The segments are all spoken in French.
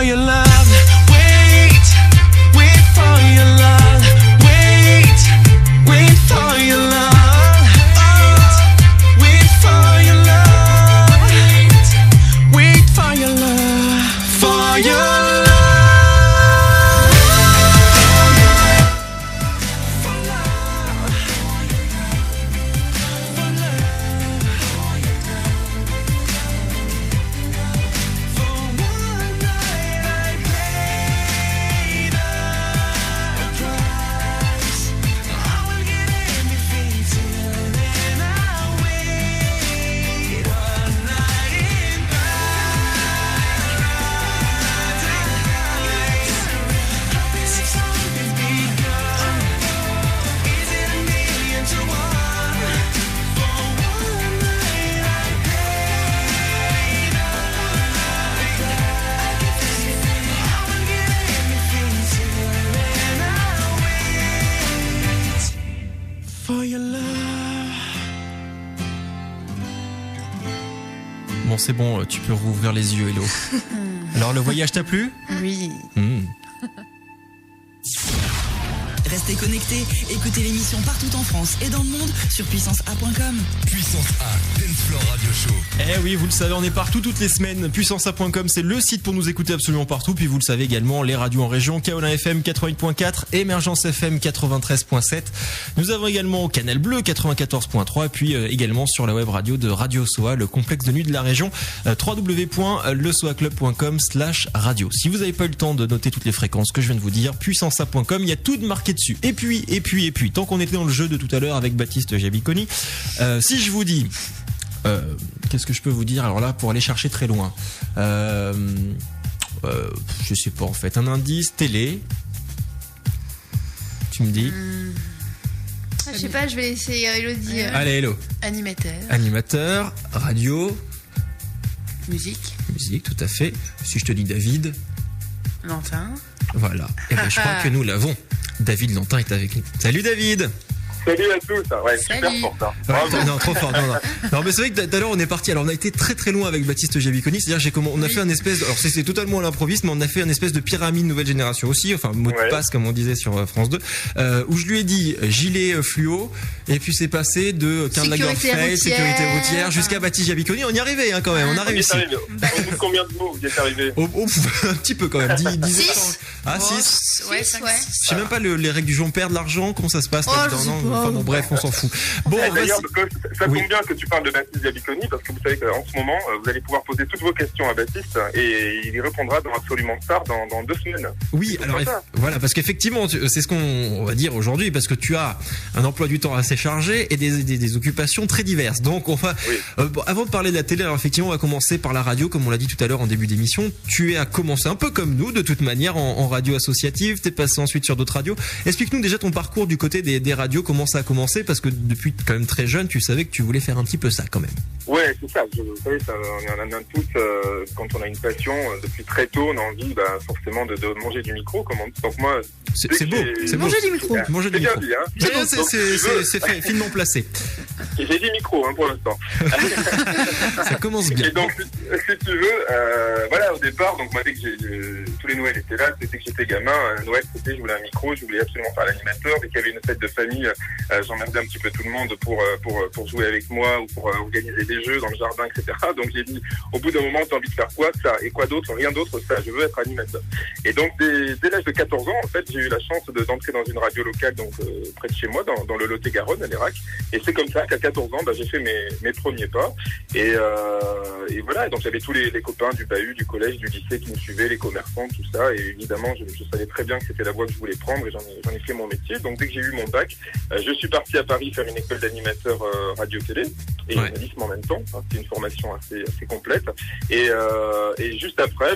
Your love, wait for your love, wait for your love, wait for your love, wait for your love, for your love. Bon, c'est bon, tu peux rouvrir les yeux, Hello. Alors, le voyage t'a plu ? Oui. Restez connectés, écoutez l'émission partout en France et dans le monde sur puissanceA.com. Puissance A, Dance Floor Radio Show. Eh oui, vous le savez, on est partout toutes les semaines. PuissanceA.com, c'est le site pour nous écouter absolument partout. Puis vous le savez également, les radios en région, Kaolin FM 88.4, Émergence FM 93.7. Nous avons également Canal Bleu 94.3, puis également sur la web radio de Radio Soa, le complexe de nuit de la région, www.lesoaclub.com/radio. Si vous n'avez pas eu le temps de noter toutes les fréquences que je viens de vous dire, PuissanceA.com, il y a tout de marqué dessus. Et puis, tant qu'on était dans le jeu de tout à l'heure avec Baptiste Jabiconi, si je vous dis, qu'est-ce que je peux vous dire alors là pour aller chercher très loin, je sais pas en fait, un indice télé, tu me dis. Je sais pas, je vais laisser Elodie. Allez, Hello. Animateur, radio. Musique, tout à fait. Si je te dis David. Lantin. Voilà. Et bien, je crois que nous l'avons. David Lantin est avec nous. Salut David. Salut à tous. Ouais, super fort ça. Ouais, non, trop fort. Non, mais c'est vrai que tout à l'heure on est parti. Alors on a été très très loin avec Baptiste Jabiconi. C'est-à-dire on a fait un espèce. Alors c'est totalement à l'improviste, mais on a fait un espèce de pyramide nouvelle génération aussi. Enfin mot de passe comme on disait sur France 2, où je lui ai dit gilet fluo, et puis c'est passé de Karl Lagerfeld, sécurité routière, jusqu'à Baptiste Jabiconi. On y arrivait quand même. On a réussi. Au bout de combien de mots vous y êtes arrivé? Un petit peu quand même. 10. Ah 6. Ouais. Je sais même pas les règles du jeu. On perd de l'argent. Comment ça se passe là-dedans? Enfin bon, bref, on s'en fout. Bon, d'ailleurs, ça tombe bien que tu parles de Baptiste Jabiconi, parce que vous savez qu'en ce moment, vous allez pouvoir poser toutes vos questions à Baptiste et il y répondra dans Absolument Star dans 2 semaines. Oui, alors voilà, parce qu'effectivement, c'est ce qu'on va dire aujourd'hui, parce que tu as un emploi du temps assez chargé et des occupations très diverses. Donc, avant de parler de la télé, alors effectivement, on va commencer par la radio, comme on l'a dit tout à l'heure en début d'émission. Tu as commencé un peu comme nous, de toute manière, en radio associative. T'es passé ensuite sur d'autres radios. Explique-nous déjà ton parcours du côté des radios, comment ça a commencé, parce que depuis quand même très jeune, tu savais que tu voulais faire un petit peu ça quand même. Ouais, c'est ça. Vous savez, on en a tous, quand on a une passion, depuis très tôt, on a envie forcément de manger du micro. Donc moi, c'est beau. C'est manger du micro. Manger du micro. C'est fait, finement placé. J'ai dit micro pour l'instant. Ça commence bien. Et donc, si tu veux, voilà, au départ, donc moi dès que tous les Noëls étaient là, c'était que j'étais gamin. Noël, c'était je voulais un micro, je voulais absolument faire l'animateur. Dès qu'il y avait une fête de famille, j'emmerdais un petit peu tout le monde pour jouer avec moi ou pour organiser des jeux dans le jardin, etc. Donc j'ai dit, au bout d'un moment, t'as envie de faire quoi? Ça. Et quoi d'autre? Rien d'autre, ça. Je veux être animateur. Et donc, dès l'âge de 14 ans, en fait, j'ai eu la chance d'entrer dans une radio locale, donc près de chez moi, dans le Lot-et-Garonne, à l'Erac. Et c'est comme ça qu'à 14 ans, j'ai fait mes premiers pas. Et voilà. Et donc j'avais tous les copains du bahut, du collège, du lycée qui me suivaient, les commerçants, tout ça. Et évidemment, je savais très bien que c'était la voie que je voulais prendre et j'en ai fait mon métier. Donc dès que j'ai eu mon bac, je suis parti à Paris faire une école d'animateur radio-télé et journalisme en même temps. C'était une formation assez complète. Et juste après,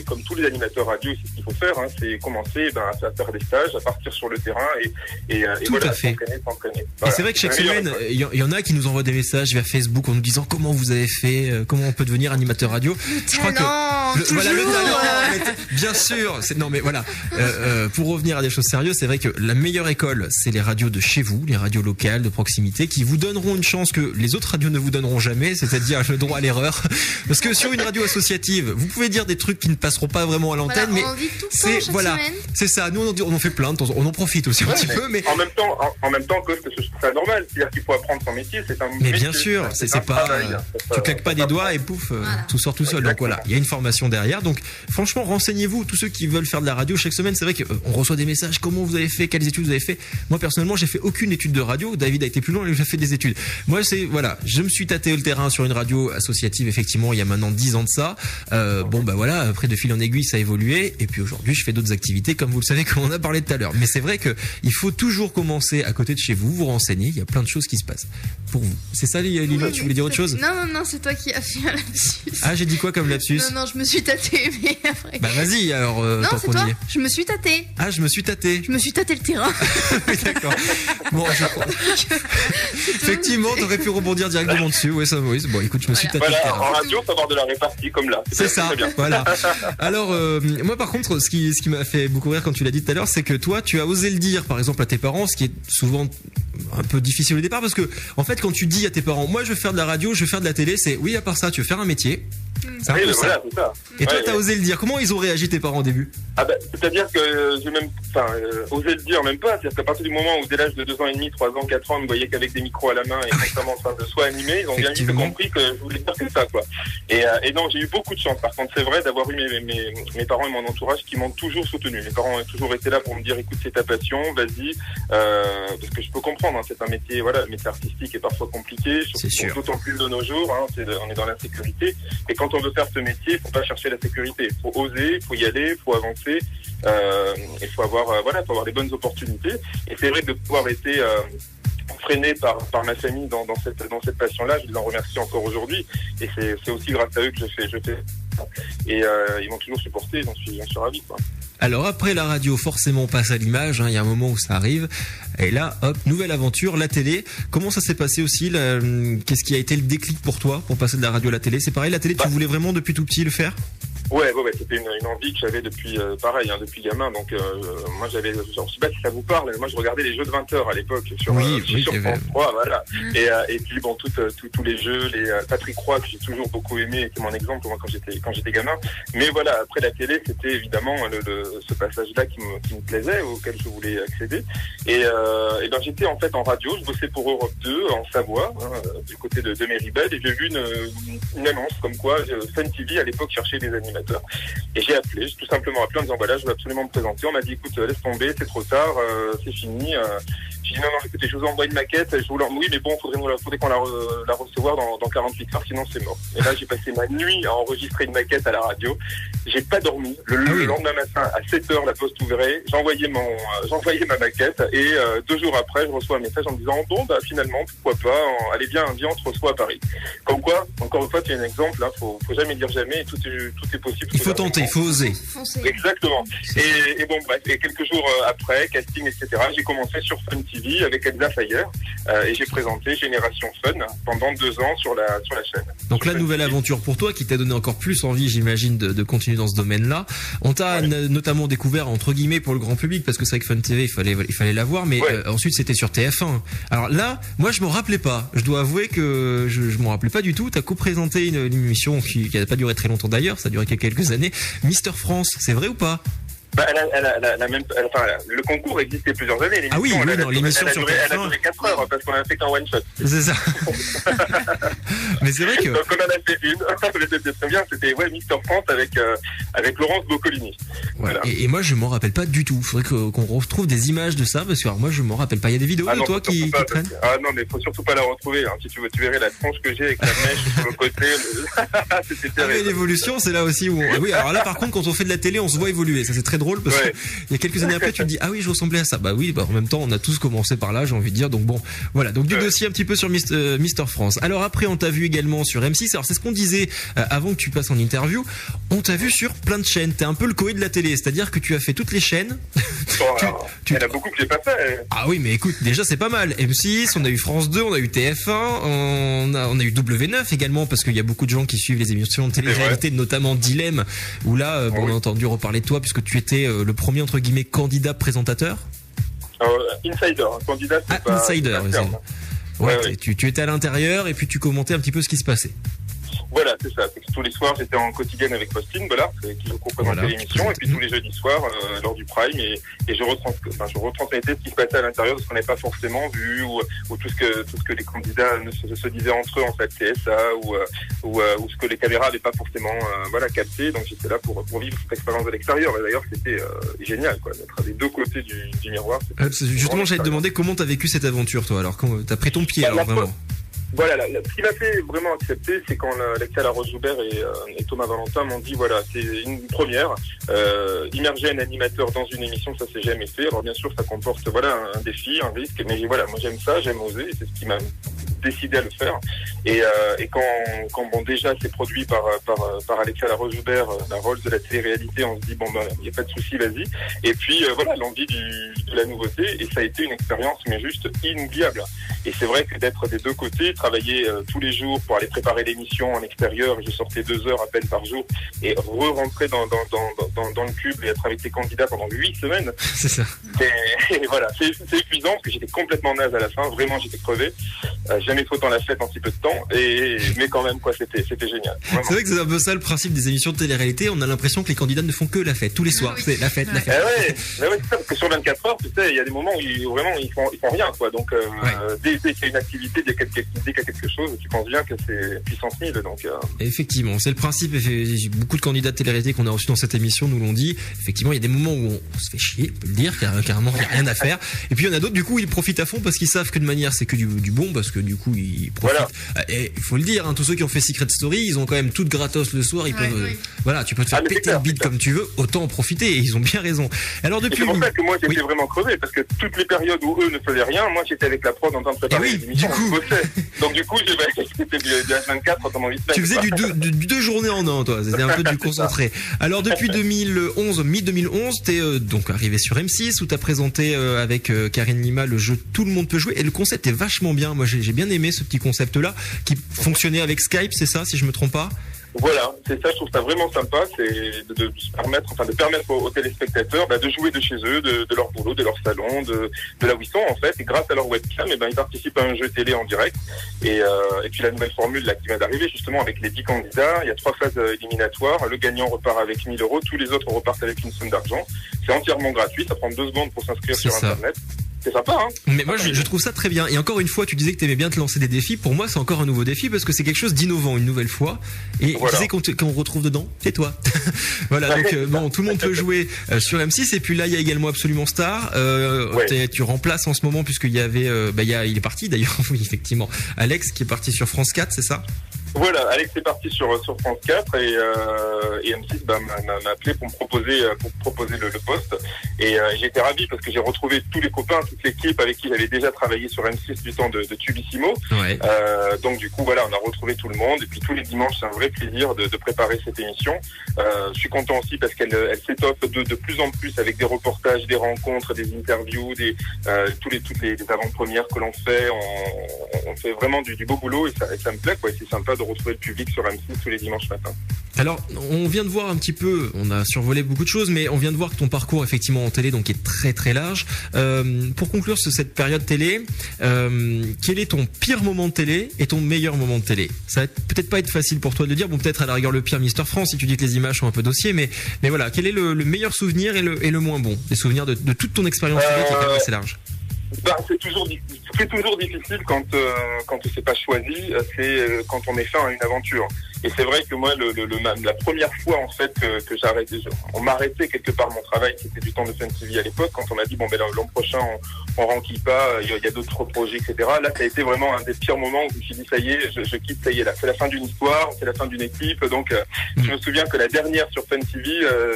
comme tous les animateurs radio, c'est ce qu'il faut faire, c'est commencer à faire des stages, à partir sur le terrain et voilà, s'entraîner. Voilà. Et c'est vrai que chaque semaine, il y en a qui nous envoient des messages via Facebook en nous disant comment vous avez fait, comment on peut devenir animateur radio. Je crois que le talent, Bien sûr, non mais voilà. Pour revenir à des choses sérieuses, c'est vrai que la meilleure école, c'est les radios de chez vous, les radios locales de proximité, qui vous donneront une chance que les autres radios ne vous donneront jamais, c'est-à-dire le droit à l'erreur. Parce que sur une radio associative, vous pouvez dire des trucs qui ne passeront pas vraiment à l'antenne, Voilà, on mais dit tout le temps, c'est chaque voilà, semaine. c'est ça. Nous on en fait plein, on en profite aussi un petit peu, mais En même temps, que je trouve ça normal. C'est-à-dire qu'il faut apprendre son métier. C'est un mais métier, bien sûr, c'est un pas, travail. tu claques pas des doigts et pouf, tout sort tout seul. Donc voilà, il y a une formation derrière. Donc franchement, renseignez-vous, tous ceux qui veulent faire de la radio chaque semaine. C'est vrai qu'on reçoit des messages. Comment vous avez fait? Quelles études vous avez fait? Moi personnellement, j'ai fait aucune étude de radio. David a été plus loin, il a fait des études. Moi, c'est voilà, je me suis tâté le terrain sur une radio associative. Effectivement, il y a maintenant 10 ans de ça. Bon bah voilà, après de fil en aiguille, ça a évolué. Et puis aujourd'hui, je fais d'autres activités, comme vous le savez, comme on a parlé tout à l'heure. Mais c'est vrai que il faut toujours commencer à côté de chez vous, vous renseigner. Il y a plein de choses qui se passent pour vous. C'est ça, Lilo? Tu voulais dire autre chose? Non, c'est toi qui as fait un lapsus. Ah, j'ai dit quoi comme lapsus? Non, je me suis tâtée, mais après. Bah vas-y alors. Non, tant c'est qu'on toi. y est. Je me suis tâtée. Ah, je me suis tâté. Je me suis tâté le terrain. Oui, d'accord. Bon, effectivement, t'aurais pu rebondir directement dessus. Ouais, ça, oui. Bon, écoute, je me suis tâté le Voilà, terrain. en radio, faut avoir de la répartie comme là. C'est ça, très bien. voilà. Alors, moi par contre, ce qui m'a fait beaucoup rire quand tu l'as dit tout à l'heure, c'est que toi, tu as osé le dire, par exemple, à tes parents, ce qui est souvent un peu difficile au départ, parce que, en fait, quand tu dis à tes parents, moi, je veux faire de la radio, je veux faire de la télé, c'est, oui, à part ça, tu veux faire un métier. C'est un Oui, peu mais ça. voilà, c'est ça. Et toi, Ouais, t'as ouais. osé le dire. Comment ils ont réagi, tes parents, au début? Ah bah, c'est-à-dire que j'ai même, osé le dire même pas. C'est-à-dire qu'à partir du moment où dès l'âge de 2 ans et demi, 3 ans, 4 ans, ils me voyaient qu'avec des micros à la main et constamment en train de soit animer, ils ont bien vite Effectivement. compris que je voulais dire que ça, quoi. Et non, j'ai eu beaucoup de chance. Par contre, c'est vrai d'avoir eu mes parents et mon entourage qui m'ont toujours soutenu. Mes parents ont toujours été là pour me dire, écoute, c'est ta passion, vas-y, parce que je peux comprendre, hein, c'est un métier, voilà, le métier artistique est parfois compliqué, C'est sûr. d'autant plus de nos jours, hein, on est dans l'insécurité. Et quand on veut faire ce métier, il faut pas chercher la sécurité. Il faut oser, il faut y aller, il faut avancer, il faut avoir, faut avoir des bonnes opportunités. Et c'est vrai que de pouvoir être freiné par ma famille dans cette passion-là, je les en remercie encore aujourd'hui. Et c'est aussi grâce à eux que je fais. Et ils m'ont toujours supporté, j'en suis ravi, quoi. Alors après la radio, forcément on passe à l'image, hein, il y a un moment où ça arrive, et là, hop, nouvelle aventure, la télé. Comment ça s'est passé aussi qu'est-ce qui a été le déclic pour toi, pour passer de la radio à la télé? C'est pareil, la télé, tu voulais vraiment depuis tout petit le faire? Ouais, c'était une envie que j'avais depuis, pareil, hein, depuis gamin. Donc, moi, je sais pas si ça vous parle, moi, je regardais les jeux de 20h à l'époque sur France 3, voilà. Et puis, bon, tous les jeux, les Patrick Roy, que j'ai toujours beaucoup aimé, était mon exemple, moi, quand j'étais gamin. Mais voilà, après la télé, c'était évidemment ce passage-là qui me plaisait, auquel je voulais accéder. Et ben, j'étais en fait en radio, je bossais pour Europe 2, en Savoie, hein, du côté de Méribel, et j'ai vu une annonce comme quoi Fun TV, à l'époque, cherchait des animateurs. Et j'ai tout simplement appelé en disant voilà, je veux absolument me présenter. On m'a dit écoute, laisse tomber, c'est trop tard, c'est fini. J'ai dit non, écoutez, je vous envoie une maquette, oui, mais bon, faudrait qu'on la recevoir dans 48 heures, sinon c'est mort. Et là, j'ai passé ma nuit à enregistrer une maquette à la radio. J'ai pas dormi. Le lendemain matin, à 7h, la poste ouvrait. J'envoyais ma maquette et 2 jours après, je reçois un message en me disant bon, bah, finalement, pourquoi pas, allez, viens, on te reçoit à Paris. Comme quoi, encore une fois, c'est un exemple, hein, faut jamais dire jamais, et tout est possible. Il faut tenter, il faut oser. Exactement. Et bon, bref, et quelques jours après, casting, etc., j'ai commencé sur Fun TV avec Elsa Fayer, et j'ai présenté Génération Fun pendant 2 ans sur la chaîne. Donc la nouvelle aventure pour toi qui t'a donné encore plus envie, j'imagine, de continuer dans ce domaine-là. On t'a notamment découvert, entre guillemets, pour le grand public, parce que c'est vrai que Fun TV, il fallait la voir, mais ensuite c'était sur TF1. Alors là, moi je m'en rappelais pas. Je dois avouer que je m'en rappelais pas du tout. T'as co-présenté une émission qui n'a pas duré très longtemps d'ailleurs, ça a duré quelques années. Mister France, c'est vrai ou pas? Bah, le concours existait plusieurs années. Ah oui, l'émission sur TF1. Elle a duré 4 heures parce qu'on a fait qu'un one shot. C'est ça. Mais c'est vrai que. Donc on en a fait une. C'était très bien. C'était Mister France avec Laurence Boccolini. Voilà. Et moi je m'en rappelle pas du tout. Faudrait qu'on retrouve des images de ça parce que alors, moi je m'en rappelle pas. Il y a des vidéos de toi qui traînent. Ah non, mais faut surtout pas la retrouver. Hein. Si tu veux, tu verrais la tronche que j'ai avec la mèche sur le côté. C'était terrible. Mais l'évolution, c'est là aussi où. Oui, alors là par contre, quand on fait de la télé, on se voit évoluer. Ça c'est très drôle parce que il y a quelques années après, tu te dis ah oui, je ressemblais à ça. Bah oui, en même temps, on a tous commencé par là, j'ai envie de dire. Donc bon, voilà. Donc du dossier un petit peu sur Mister France. Alors après, on t'a vu également sur M6. Alors c'est ce qu'on disait avant que tu passes en interview. On t'a vu sur plein de chaînes. T'es un peu le Coé de la télé, c'est-à-dire que tu as fait toutes les chaînes, Tu- Il y en a beaucoup que j'ai pas fait. Ah oui, mais écoute, déjà c'est pas mal. M6, on a eu France 2, on a eu TF1, on a eu W9 également, parce qu'il y a beaucoup de gens qui suivent les émissions de télé-réalité, notamment Dilemme, où là, on a entendu reparler de toi, puisque tu étais le premier, entre guillemets, candidat présentateur. Insider, candidat, c'est pas... Insider, c'est pas oui, ferme. Ouais, Ouais. tu étais à l'intérieur et puis tu commentais un petit peu ce qui se passait. Voilà, c'est ça. C'est que tous les soirs, j'étais en quotidienne avec Faustine Bollard, qui représentait Voilà, l'émission, et puis tous les jeudis soirs, lors du prime, et je retransmettais ce qui se passait à l'intérieur, parce qu'on n'avait pas forcément vu, ou tout ce que les candidats se disaient entre eux, en fait, CSA, ou ce que les caméras n'avaient pas forcément, capté. Donc j'étais là pour vivre cette expérience de l'extérieur. Et d'ailleurs, c'était génial, quoi, d'être des deux côtés du miroir. Justement, j'allais te demander comment t'as vécu cette aventure, toi. Alors, quand t'as pris ton pied, alors vraiment. Voilà, ce qui m'a fait vraiment accepter, c'est quand Alexia Laroche-Joubert et Thomas Valentin m'ont dit, voilà, c'est une première, immerger un animateur dans une émission, ça s'est jamais fait. Alors bien sûr, ça comporte, un défi, un risque, mais voilà, moi j'aime ça, j'aime oser, et c'est ce qui m'a décidé à le faire. Et quand déjà c'est produit par Alexia Laroche-Joubert, la Rolls de la télé-réalité, on se dit, il n'y a pas de souci, vas-y. Et puis l'envie de la nouveauté, et ça a été une expérience, mais juste inoubliable. Et c'est vrai que d'être des deux côtés, travailler tous les jours pour aller préparer l'émission en extérieur, je sortais 2 heures à peine par jour, et re-rentrer dans le cube et être avec tes candidats pendant 8 semaines. C'est ça. Et voilà, c'est épuisant, parce que j'étais complètement naze à la fin, vraiment j'étais crevé. Jamais trop dans la fête en si peu de temps, mais quand même, quoi, c'était génial. Vraiment. C'est vrai que c'est un peu ça le principe des émissions de télé-réalité, on a l'impression que les candidats ne font que la fête, tous les soirs, c'est la fête, la fête. Ouais, c'est ça, parce que sur 24 heures, tu sais, il y a des moments où ils font rien, quoi. Donc, dès qu'il y a une activité, dès qu'il y a quelque chose, tu penses bien que c'est puissance 1000, donc. Effectivement, c'est le principe. Beaucoup de candidats de télé-réalité qu'on a reçus dans cette émission nous l'ont dit. Effectivement, il y a des moments où on se fait chier, on peut le dire, carrément, il n'y a rien à faire. Et puis il y en a d'autres, du coup, ils profitent à fond parce qu'ils savent que de manière, c'est que du bon, parce que du coup, ils profitent. Voilà. Et il faut le dire, tous ceux qui ont fait Secret Story, ils ont quand même tout de gratos le soir. Ils peuvent, tu peux te faire péter le bide comme tu veux, autant en profiter. Et ils ont bien raison. Alors depuis. C'est pour ça que moi j'étais vraiment crevé, parce que toutes les périodes où eux ne faisaient rien, moi j'étais avec la prod en train de préparer les émissions. Donc du coup, c'était du H24 pendant 8 semaines. Tu faisais du 2 journées en un, toi. C'était un peu du concentré. Alors depuis 2011, mi-2011, t'es donc arrivé sur M6 où t'as présenté avec Karine Lima le jeu Tout le monde peut jouer. Et le concept est vachement bien. Moi, j'ai bien aimé ce petit concept-là qui fonctionnait avec Skype, c'est ça, si je me trompe pas? Voilà, c'est ça, je trouve ça vraiment sympa, c'est de permettre aux téléspectateurs de jouer de chez eux, de leur boulot, de leur salon, de là où ils sont en fait, et grâce à leur webcam, ils participent à un jeu télé en direct. Et puis la nouvelle formule là qui vient d'arriver justement avec les 10 candidats, il y a 3 phases éliminatoires, le gagnant repart avec 1000 €, tous les autres repartent avec une somme d'argent. C'est entièrement gratuit, ça prend 2 secondes pour s'inscrire sur Internet. C'est sympa, hein. Mais moi, je trouve ça très bien. Et encore une fois, tu disais que t'aimais bien te lancer des défis. Pour moi, c'est encore un nouveau défi parce que c'est quelque chose d'innovant une nouvelle fois. Et tu disais qu'on retrouve dedans, c'est toi. Voilà, donc tout le monde peut jouer sur M6. Et puis là, il y a également Absolument Star. Tu remplaces en ce moment puisqu'il y avait, il est parti d'ailleurs. Oui, effectivement. Alex qui est parti sur France 4, c'est ça? Voilà, Alex est parti sur France 4 et M6 m'a appelé pour me proposer le poste. Et j'ai été ravi parce que j'ai retrouvé tous les copains, toute l'équipe avec qui j'avais déjà travaillé sur M6 du temps de Tubissimo. Ouais. Donc du coup, on a retrouvé tout le monde. Et puis tous les dimanches, c'est un vrai plaisir de préparer cette émission. Je suis content aussi parce qu'elle s'étoffe de plus en plus avec des reportages, des rencontres, des interviews, toutes les avant-premières que l'on fait. On fait vraiment du beau boulot et ça me plaît, quoi. Et c'est sympa de retrouver le public sur M6 tous les dimanches matins. Alors, on vient de voir un petit peu, on a survolé beaucoup de choses, mais on vient de voir que ton parcours effectivement en télé donc est très très large. Pour conclure cette période télé, quel est ton pire moment de télé et ton meilleur moment de télé? Ça va peut-être pas être facile pour toi de le dire, bon peut-être à la rigueur le pire Mister France si tu dis que les images sont un peu dossier, mais voilà, quel est le meilleur souvenir et le moins bon? Des souvenirs de toute ton expérience télé qui est quand même assez large. C'est toujours difficile quand c'est pas choisi, c'est quand on met fin à une aventure. Et c'est vrai que moi, la première fois en fait que j'arrêtais, on m'arrêtait quelque part mon travail, c'était du temps de Fun TV à l'époque, quand on m'a dit l'an prochain on renquille pas, il y a d'autres projets, etc. Là, ça a été vraiment un des pires moments où je me suis dit ça y est, je quitte, ça y est là, c'est la fin d'une histoire, c'est la fin d'une équipe. Donc je me souviens que la dernière sur Fun TV,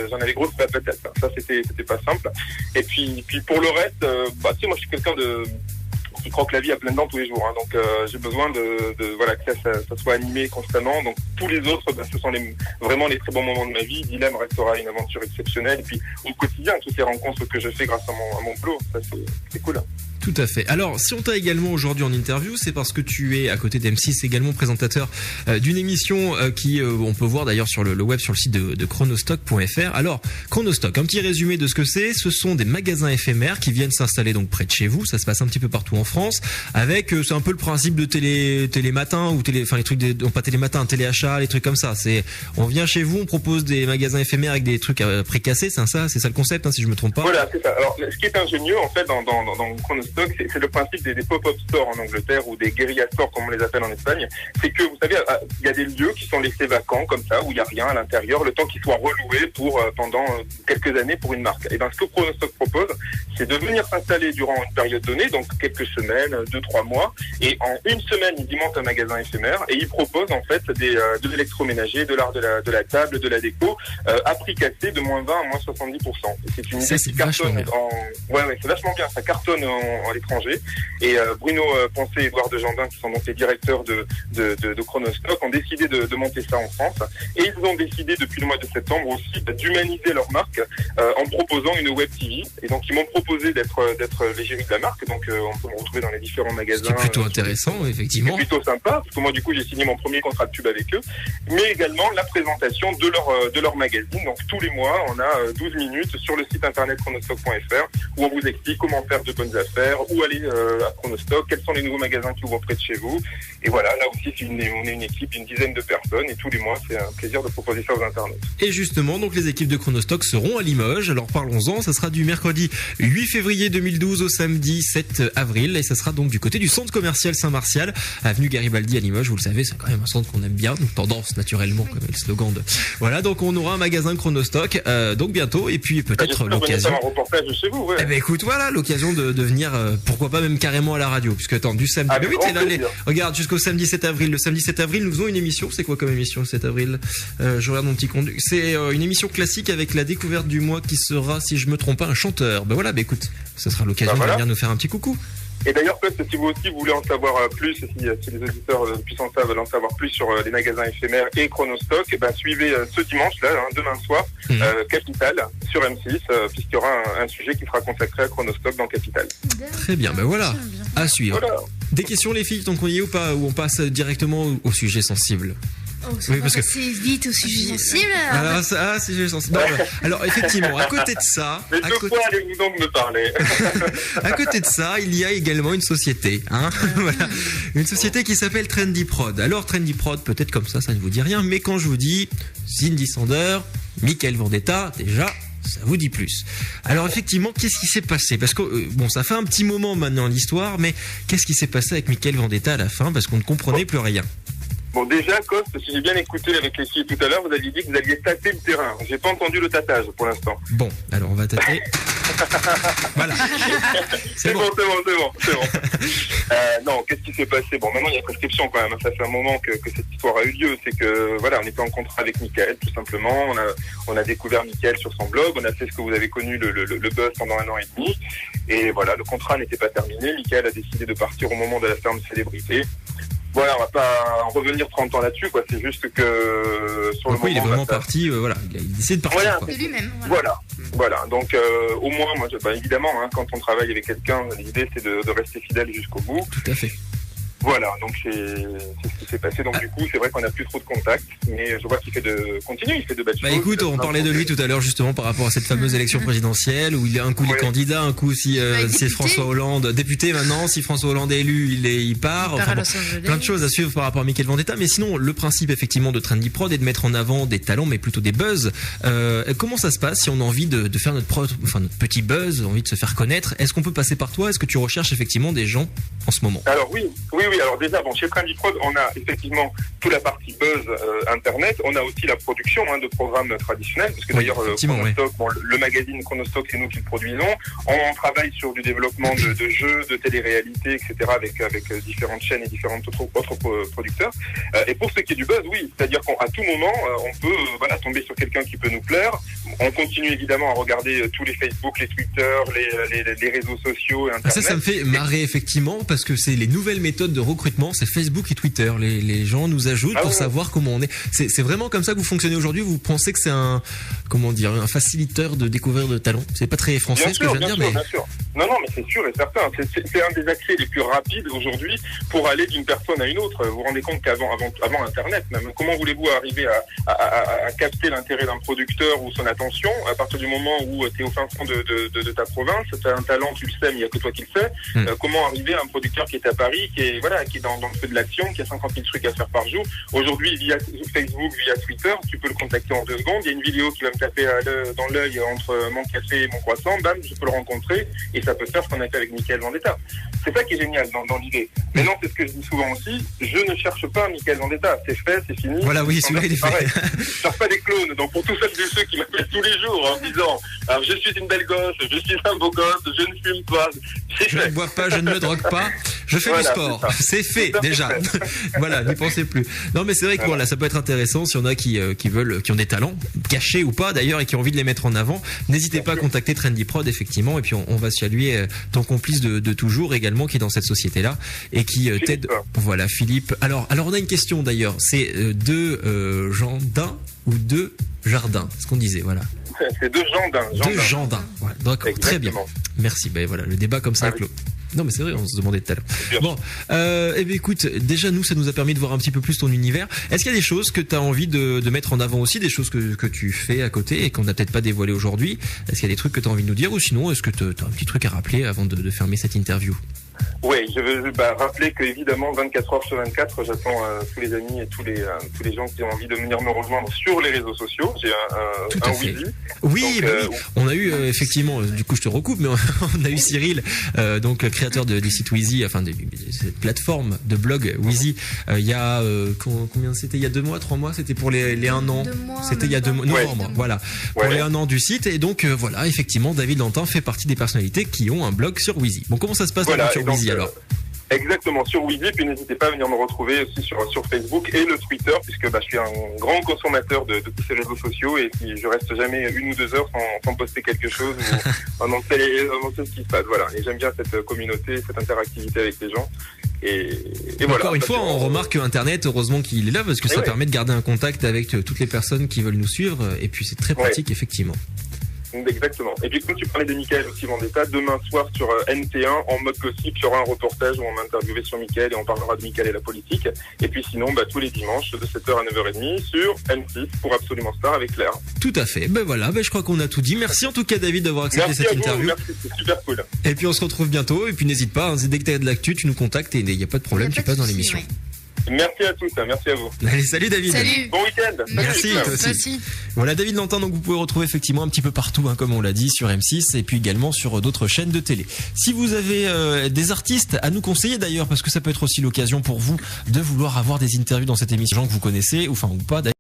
j'en avais gros sur la patate. Ça c'était pas simple. Et puis pour le reste, moi je suis quelqu'un de qui croque la vie à pleines dents tous les jours. Hein. Donc j'ai besoin voilà que ça soit animé constamment. Donc tous les autres, ce sont vraiment les très bons moments de ma vie. Dilemme restera une aventure exceptionnelle. Et puis au quotidien, toutes ces rencontres que je fais grâce à mon boulot, ça c'est cool. Tout à fait. Alors, si on t'a également aujourd'hui en interview, c'est parce que tu es, à côté d'M6, également présentateur d'une émission qui, on peut voir d'ailleurs sur le web, sur le site de chronostock.fr. Alors, Chronostock, un petit résumé de ce que c'est. Ce sont des magasins éphémères qui viennent s'installer donc près de chez vous. Ça se passe un petit peu partout en France. Avec, c'est un peu le principe de télématin ou les trucs non pas télématin, téléachat, les trucs comme ça. On vient chez vous, on propose des magasins éphémères avec des trucs précassés. C'est ça le concept, hein, si je me trompe pas. Voilà, c'est ça. Alors, ce qui est ingénieux, en fait, dans Chronostock, c'est le principe des pop-up stores en Angleterre ou des guérilla stores comme on les appelle en Espagne. C'est que, vous savez, il y a des lieux qui sont laissés vacants comme ça, où il n'y a rien à l'intérieur, le temps qu'ils soient reloués pendant quelques années pour une marque. Et bien, ce que Chronostock propose, c'est de venir s'installer durant une période donnée, donc quelques semaines, 2-3 mois, et en une semaine, ils y montent un magasin éphémère et ils proposent en fait de l'électroménager, de l'art de la table, de la déco, à prix cassé de moins 20 à moins 70%. Et c'est une idée qui cartonne c'est vachement bien, ça cartonne à l'étranger. Et Bruno Poncé et Édouard Dejardin, qui sont donc les directeurs de Chronostock, ont décidé de monter ça en France. Et ils ont décidé depuis le mois de septembre aussi d'humaniser leur marque en proposant une web TV. Et donc ils m'ont proposé d'être l'égérie de la marque. Donc on peut me retrouver dans les différents magasins. C'est plutôt intéressant, effectivement. C'est plutôt sympa, parce que moi du coup j'ai signé mon premier contrat de pub avec eux. Mais également la présentation de leur magazine. Donc tous les mois, on a 12 minutes sur le site internet chronostock.fr où on vous explique comment faire de bonnes affaires, où aller à Chronostock, quels sont les nouveaux magasins qui ouvrent près de chez vous. Et voilà, là aussi on est une équipe d'une dizaine de personnes et tous les mois c'est un plaisir de proposer ça aux internautes. Et justement, donc les équipes de Chronostock seront à Limoges. Alors parlons-en, ça sera du mercredi 8 février 2012 au samedi 7 avril et ça sera donc du côté du centre commercial Saint-Martial, avenue Garibaldi à Limoges. Vous le savez, c'est quand même un centre qu'on aime bien, donc tendance naturellement, comme est le slogan de... Voilà, donc on aura un magasin Chronostock donc bientôt et puis peut-être l'occasion... un reportage de chez vous, ouais. Eh ben écoute, voilà l'occasion de venir, pourquoi pas même carrément à la radio, puisque attends, du samedi... Ah, mais oui, t'es là, regarde, jusqu'au samedi 7 avril. Le samedi 7 avril, nous faisons une émission. C'est quoi comme émission le 7 avril? Je regarde mon petit conduit. C'est une émission classique avec la découverte du mois qui sera, si je me trompe pas, un chanteur. Ben voilà, écoute, ce sera l'occasion de venir nous faire un petit coucou. Et d'ailleurs, peut-être si vous aussi voulez en savoir plus, si les auditeurs de Puissance A veulent en savoir plus sur les magasins éphémères et Chronostock, suivez ce dimanche, là, demain soir, Capital, sur M6, puisqu'il y aura un sujet qui sera consacré à Chronostock dans Capital. Très bien, ben voilà, à suivre. Voilà. Des questions les filles, donc on y est ou pas, ou on passe directement au sujet sensible? Oui, parce que c'est vite au sujet sensible. Alors, sujet sensible. Non, alors, effectivement, à côté de ça. Mais deux fois, allez-vous donc me parler. À côté de ça, il y a également une société, hein. Voilà. Une société qui s'appelle Trendy Prod. Alors, Trendy Prod, peut-être comme ça ne vous dit rien, mais quand je vous dis Cindy Sander, Mickaël Vendetta, déjà, ça vous dit plus. Alors effectivement, qu'est-ce qui s'est passé? Parce que ça fait un petit moment maintenant l'histoire, mais qu'est-ce qui s'est passé avec Mickaël Vendetta à la fin? Parce qu'on ne comprenait plus rien. Bon, déjà, Coste, si j'ai bien écouté avec les filles tout à l'heure, vous aviez dit que vous alliez tâter le terrain. J'ai pas entendu le tâtage pour l'instant. Bon, alors on va tâter. Voilà. C'est bon. Non, qu'est-ce qui s'est passé? Bon, maintenant il y a prescription quand même. Ça fait un moment que cette histoire a eu lieu. C'est que voilà, on était en contrat avec Mickaël, tout simplement. On a découvert Mickaël sur son blog. On a fait ce que vous avez connu, le buzz pendant 1 an et demi. Et voilà, le contrat n'était pas terminé. Mickaël a décidé de partir au moment de la ferme célébrité. Voilà, on va pas en revenir 30 ans là-dessus, quoi. C'est juste que sur le moment, il est vraiment parti. Voilà, il décide de partir. Voilà, de lui-même. Voilà. Donc au moins, moi, évidemment, quand on travaille avec quelqu'un, l'idée c'est de rester fidèle jusqu'au bout. Tout à fait. Voilà, donc c'est ce qui s'est passé. Donc du coup, c'est vrai qu'on n'a plus trop de contacts, mais je vois qu'il fait de belles choses. Écoute, on parlait de lui tout à l'heure justement par rapport à cette fameuse élection présidentielle où il est un coup les candidats, un coup si c'est François Hollande député maintenant, si François Hollande est élu, il part. Enfin, plein de choses à suivre par rapport à Mickaël Vendetta. Mais sinon, le principe effectivement de Trendy Prod est de mettre en avant des talents, mais plutôt des buzz. Comment ça se passe si on a envie de faire notre petit buzz, envie de se faire connaître? Est-ce qu'on peut passer par toi? Est-ce que tu recherches effectivement des gens en ce moment? Alors oui, oui. Alors déjà, bon, chez Trendy Prod, on a effectivement toute la partie buzz internet. On a aussi la production de programmes traditionnels, parce que Oui, d'ailleurs, effectivement, Chronostock, bon, le magazine Chronostock, c'est nous qui le produisons. On travaille sur du développement de jeux, de télé-réalité, etc., avec différentes chaînes et différents autres producteurs. Et pour ce qui est du buzz, oui, c'est-à-dire qu'à tout moment, on peut tomber sur quelqu'un qui peut nous plaire. On continue évidemment à regarder tous les Facebook, les Twitter, les réseaux sociaux et Internet. Ça me fait marrer effectivement, parce que c'est les nouvelles méthodes de recrutement, c'est Facebook et Twitter. Les gens nous ajoutent pour savoir comment on est. C'est vraiment comme ça que vous fonctionnez aujourd'hui. Vous pensez que c'est un facilitateur de découvrir de talents? C'est pas très français bien ce que je viens de dire, mais bien sûr. Non, mais c'est sûr et certain. C'est un des accès les plus rapides aujourd'hui pour aller d'une personne à une autre. Vous vous rendez compte qu'avant Internet, même, comment voulez-vous arriver à capter l'intérêt d'un producteur ou son attention à partir du moment où tu es au fin fond de ta province, tu as un talent, tu le sais, mais il n'y a que toi qui le sais. Comment arriver à un producteur qui est à Paris, qui est dans le feu de l'action, qui a 50 000 trucs à faire par jour. Aujourd'hui, via Facebook, via Twitter, tu peux le contacter en 2 secondes. Il y a une vidéo qui va me taper dans l'œil entre mon café et mon croissant, bam, je peux le rencontrer et ça peut faire ce qu'on a fait avec Mickaël Vendetta. C'est ça qui est génial dans l'idée. Mais non, c'est ce que je dis souvent aussi, je ne cherche pas un Mickaël Vendetta. C'est fait, c'est fini. Voilà, oui, celui-là il est fait. Je cherche pas des clones. Donc pour tous celles et ceux qui m'appellent tous les jours en disant alors, je suis une belle gosse, je suis un beau gosse, je ne fume pas, je ne bois pas, je ne me drogue pas, je fais du sport. C'est fait déjà. Voilà, n'y pensez plus. Non, mais c'est vrai que voilà, ça peut être intéressant si on a qui ont des talents, cachés ou pas d'ailleurs, et qui ont envie de les mettre en avant. N'hésitez pas à contacter Trendy Prod effectivement, et puis on va saluer ton complice de toujours également qui est dans cette société-là et qui t'aide. Voilà, Philippe. Alors on a une question d'ailleurs. C'est deux Jandin ou deux Jardins, ce qu'on disait, voilà. C'est deux Jandins. Deux Jandins. Voilà, d'accord, très bien. Merci. Ben voilà, le débat comme ça est clos. Non mais c'est vrai, on se demandait tout à l'heure. Bon, eh bien écoute, déjà nous ça nous a permis de voir un petit peu plus ton univers. Est-ce qu'il y a des choses que tu as envie de mettre en avant aussi, des choses que tu fais à côté et qu'on n'a peut-être pas dévoilé aujourd'hui? Est-ce qu'il y a des trucs que tu as envie de nous dire, ou sinon est-ce que tu as un petit truc à rappeler avant de fermer cette interview? Oui, je veux rappeler que évidemment 24 heures sur 24, j'attends tous les amis et tous les gens qui ont envie de venir me rejoindre sur les réseaux sociaux. J'ai un Weezy. Oui, donc, oui. On a eu effectivement, du coup je te recoupe, mais on a eu Cyril, donc créateur du site Weezy, enfin de cette plateforme de blog Weezy. Il y a combien c'était? Il y a 2 mois, 3 mois, c'était pour les 1 an. C'était il y a 2 mois, novembre, voilà, pour les 1 an du site. Et donc voilà, effectivement, David Lantin fait partie des personnalités qui ont un blog sur Weezy. Bon, comment ça se passe sur Weezy alors? Exactement, sur Weezy, puis n'hésitez pas à venir me retrouver aussi sur Facebook et le Twitter, puisque je suis un grand consommateur de tous ces réseaux sociaux, et puis je reste jamais 1 ou 2 heures sans poster quelque chose ou annoncer ce qui se passe. Voilà, et j'aime bien cette communauté, cette interactivité avec les gens. Et voilà. Encore une fois, on remarque que Internet, heureusement qu'il est là, parce que ça permet de garder un contact avec toutes les personnes qui veulent nous suivre, et puis c'est très pratique effectivement. Exactement. Et puis comme tu parlais de Mickaël aussi Vendetta, demain soir sur NT1 en mode gossip, il y aura un reportage où on va interviewer sur Mickaël et on parlera de Mickaël et la politique. Et puis sinon tous les dimanches de 7h à 9h30 sur M6 pour Absolument Star avec Claire. Tout à fait. Ben voilà, je crois qu'on a tout dit. Merci en tout cas David d'avoir accepté cette interview. Merci, c'est super cool. Et puis on se retrouve bientôt, et puis n'hésite pas, dès que tu as de l'actu, tu nous contactes et il n'y a pas de problème, tu passes dans l'émission. Ouais. Merci à tous, merci à vous. Allez, salut David. Salut. Bon week-end. Merci, toi aussi. Voilà, David Lantin, donc vous pouvez retrouver effectivement un petit peu partout, comme on l'a dit, sur M6 et puis également sur d'autres chaînes de télé. Si vous avez des artistes à nous conseiller d'ailleurs, parce que ça peut être aussi l'occasion pour vous de vouloir avoir des interviews dans cette émission, gens que vous connaissez, ou pas d'ailleurs.